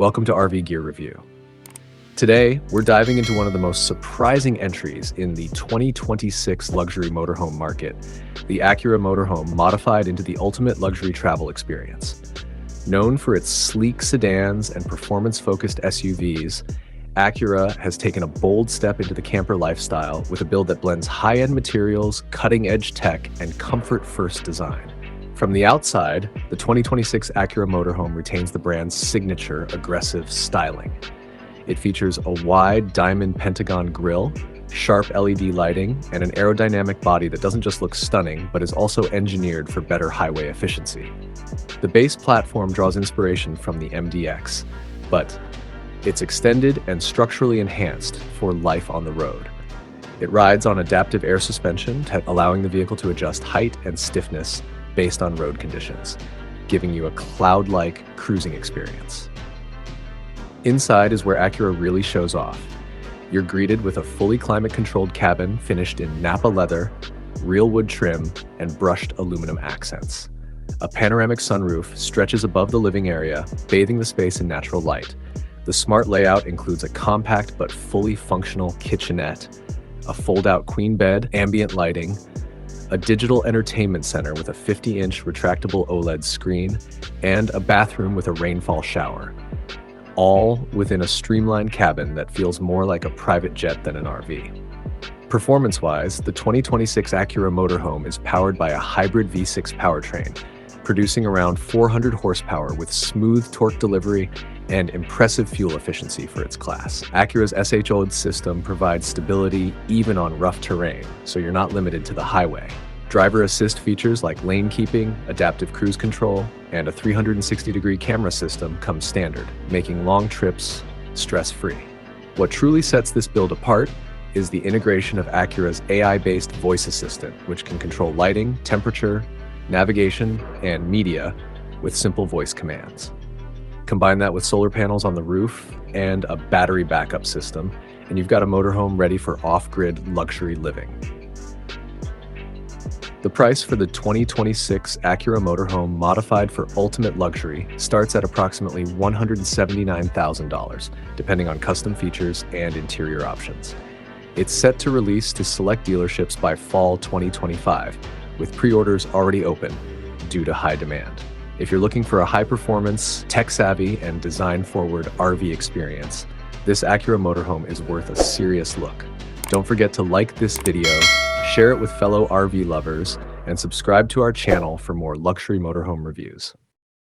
welcome to RV Gear Review. Today, we're diving into one of the most surprising entries in the 2026 luxury motorhome market, the Acura Motorhome modified into the ultimate luxury travel experience. Known for its sleek sedans and performance-focused SUVs, Acura has taken a bold step into the camper lifestyle with a build that blends high-end materials, cutting-edge tech, and comfort-first design. From the outside, the 2026 Acura Motorhome retains the brand's signature aggressive styling. It features a wide diamond pentagon grille, sharp LED lighting, and an aerodynamic body that doesn't just look stunning, but is also engineered for better highway efficiency. The base platform draws inspiration from the MDX, but it's extended and structurally enhanced for life on the road. It rides on adaptive air suspension, allowing the vehicle to adjust height and stiffness based on road conditions, giving you a cloud-like cruising experience. Inside is where Acura really shows off. You're greeted with a fully climate-controlled cabin finished in Napa leather, real wood trim, and brushed aluminum accents. A panoramic sunroof stretches above the living area, bathing the space in natural light. The smart layout includes a compact but fully functional kitchenette, a fold-out queen bed, ambient lighting, a digital entertainment center with a 50-inch retractable OLED screen, and a bathroom with a rainfall shower, all within a streamlined cabin that feels more like a private jet than an RV. Performance-wise, the 2026 Acura Motorhome is powered by a hybrid V6 powertrain, producing around 400 horsepower with smooth torque delivery and impressive fuel efficiency for its class. Acura's SHO system provides stability even on rough terrain, so you're not limited to the highway. Driver assist features like lane keeping, adaptive cruise control, and a 360-degree camera system come standard, making long trips stress-free. What truly sets this build apart is the integration of Acura's AI-based voice assistant, which can control lighting, temperature, navigation, and media with simple voice commands. Combine that with solar panels on the roof and a battery backup system, and you've got a motorhome ready for off-grid luxury living. The price for the 2026 Acura Motorhome modified for ultimate luxury starts at approximately $179,000, depending on custom features and interior options. It's set to release to select dealerships by fall 2025, with pre-orders already open due to high demand. If you're looking for a high-performance, tech-savvy, and design-forward RV experience, this Acura Motorhome is worth a serious look. Don't forget to like this video, share it with fellow RV lovers, and subscribe to our channel for more luxury motorhome reviews.